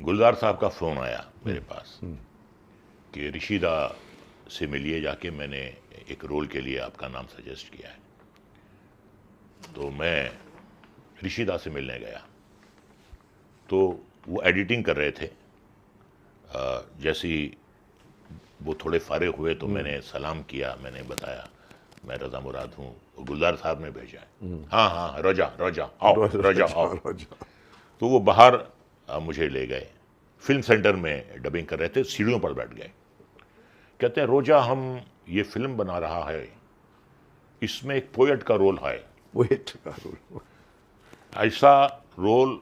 गुलजार साहब का फ़ोन आया मेरे पास कि ऋषिदा से मिलिए जाके, मैंने एक रोल के लिए आपका नाम सजेस्ट किया है। तो मैं ऋषिदा से मिलने गया, तो वो एडिटिंग कर रहे थे। जैसे ही वो थोड़े फारिग हुए तो मैंने सलाम किया, मैंने बताया मैं रज़ा मुराद हूँ, गुलजार साहब ने भेजा है। हाँ हाँ, रजा रजा आओ, रजा आओ। तो वो बाहर मुझे ले गए, फिल्म सेंटर में डबिंग कर रहे थे, सीढ़ियों पर बैठ गए। कहते हैं रोजा, हम ये फिल्म बना रहा है, इसमें एक पोएट का रोल है। पोएट का रोल? ऐसा रोल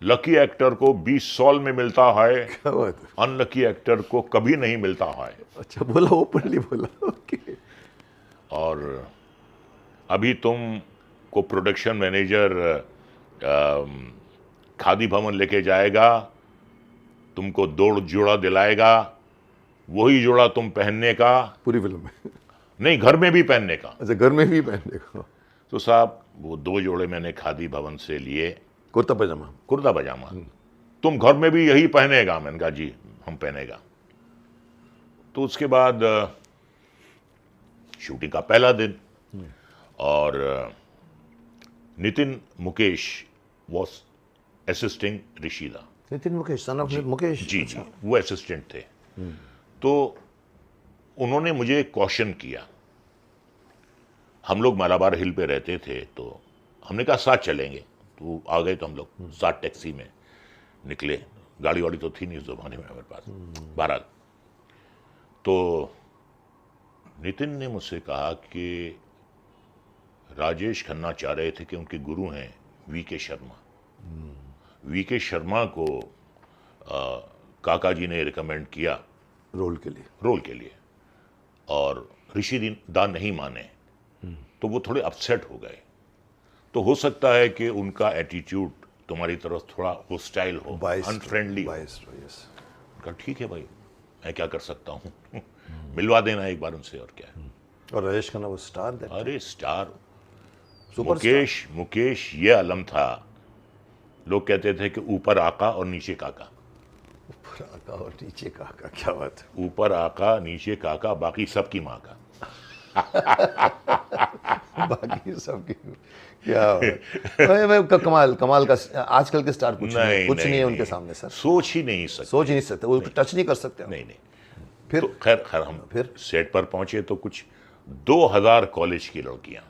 लकी एक्टर को 20 साल में मिलता है, क्या बात है? अनलकी एक्टर को कभी नहीं मिलता है। अच्छा, बोला, ओपनली बोला। ओके। और अभी तुम को प्रोडक्शन मैनेजर खादी भवन लेके जाएगा, तुमको 2 जोड़ा दिलाएगा, वही जोड़ा तुम पहनने का, पूरी फिल्म में? नहीं, घर में भी पहनने का। अच्छा, घर में भी पहनने का। तो साहब वो 2 जोड़े मैंने खादी भवन से लिए, कुर्ता पजामा? कुर्ता पजामा। तुम घर में भी यही पहनेगा? मैंने कहा जी हम पहनेगा। तो उसके बाद शूटिंग का पहला दिन, और Nitin Mukesh was assisting Rishida. Nitin Mukesh, son of Mukesh? जी जी, वो असिस्टेंट थे। तो उन्होंने मुझे क्वेश्चन किया। हम लोग मालाबार हिल पे रहते थे, तो हमने कहा साथ चलेंगे, तो आ गए। तो हम लोग साथ टैक्सी में निकले, गाड़ी वाड़ी तो थी नहीं उस जमाने में हमारे पास। बहरहाल तो नितिन ने मुझसे कहा कि राजेश खन्ना चाह रहे थे कि उनके गुरु हैं वीके शर्मा, वीके शर्मा को काका जी ने रिकमेंड किया रोल के लिए, और ऋषि दा नहीं माने। तो वो थोड़े अपसेट हो गए। तो हो सकता है कि उनका एटीट्यूड तुम्हारी तरफ थोड़ा होस्टाइल हो, अनफ्रेंडली हो। कहा ठीक है भाई, मैं क्या कर सकता हूँ, मिलवा देना एक बार उनसे, और क्या है। और राजेश खन्ना वो स्टार था। अरे स्टार, सुपर मुकेश ये आलम था। लोग कहते थे कि ऊपर आका और नीचे काका। ऊपर आका और नीचे काका, क्या बात है। ऊपर आका नीचे काका, बाकी सबकी माँ का। बाकी सबकी, क्या कमाल का। आजकल के स्टार कुछ नहीं है उनके सामने सर। सोच ही नहीं सकते, वो टच नहीं कर सकते। नहीं। फिर तो खैर हम फिर सेट पर पहुंचे तो कुछ 2000 कॉलेज की लड़कियां,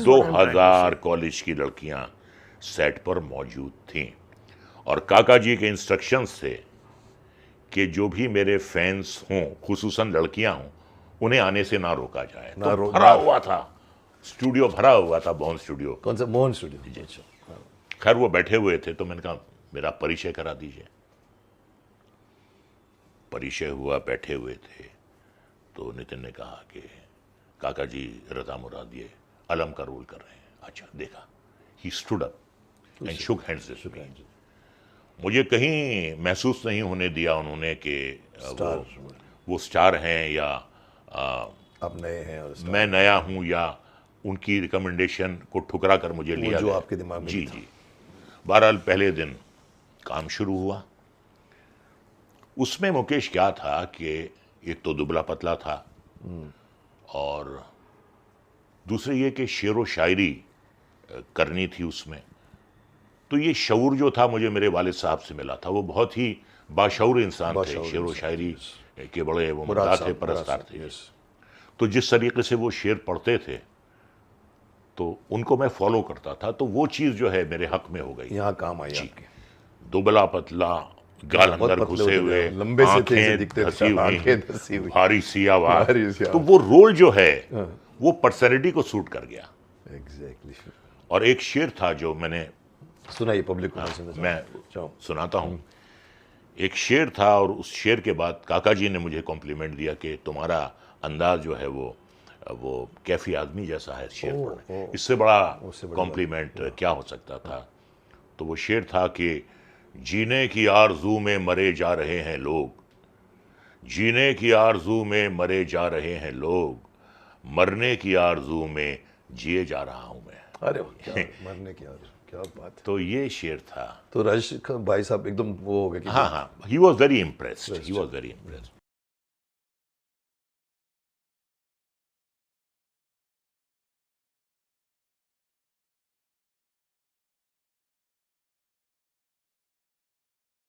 2000 कॉलेज की लड़कियां सेट पर मौजूद थीं। और काका जी के इंस्ट्रक्शंस थे कि जो भी मेरे फैंस हों, खुसूसन लड़कियां हों, उन्हें आने से ना रोका जाए। तो भरा हुआ था स्टूडियो, भरा हुआ था मोहन स्टूडियो। कौन सा? मोहन स्टूडियो। खैर वो बैठे हुए थे, तो मैंने कहा मेरा परिचय करा दीजिए। परिचय हुआ, बैठे हुए थे। तो नितिन ने कहा कि काका जी रज़ा मुराद ये अलम का रोल कर रहे हैं। अच्छा, देखा। ही stood up and shook hands with मी। मुझे कहीं महसूस नहीं होने दिया उन्होंने कि वो स्टार हैं या आप नए हैं और मैं नया हूं, या उनकी रिकमेंडेशन को ठुकरा कर मुझे लिया जो आपके दिमाग में। जी जी। बहरहाल पहले दिन काम शुरू हुआ। उसमें मुकेश क्या था कि एक तो दुबला पतला था, और दूसरे ये कि शेर व शायरी करनी थी उसमें। तो ये शऊर जो था मुझे मेरे वालिद साहब से मिला था। वो बहुत ही बाशऊर इंसान थे, शेर व शायरी के बड़े वो मुद्दा थे, परस्तार थे। तो जिस तरीके से वो शेर पढ़ते थे, तो उनको मैं फॉलो करता था। तो वो चीज़ जो है मेरे हक में हो गई। यहाँ काम आई आपके। दुबला पतला, गाल अंदर घुसे हुए, लंबे से थे, दिखते थे, आंखें धसी हुई, भारी सी आवाज। तो वो रोल जो है वो पर्सनैलिटी को सूट कर गया। एग्जैक्टली। और एक शेर था जो मैंने सुनाई पब्लिक को, मैं सुनाता हूँ। एक शेर था, और उस शेर के बाद काका जी ने मुझे कॉम्प्लीमेंट दिया कि तुम्हारा अंदाज जो है वो कैफी आदमी जैसा है शेर पढ़ने। इससे बड़ा कॉम्प्लीमेंट क्या हो सकता था। तो वो शेर था कि जीने की आरजू में मरे जा रहे हैं लोग, जीने की आरजू में मरे जा रहे हैं लोग, मरने की आरजू में जिए जा रहा हूं मैं। अरे क्या मरने की आरजू। क्या बात। तो ये शेर था। तो राजेश भाई साहब एकदम वो हो गए कि हाँ हाँ, he was very impressed, he was very impressed.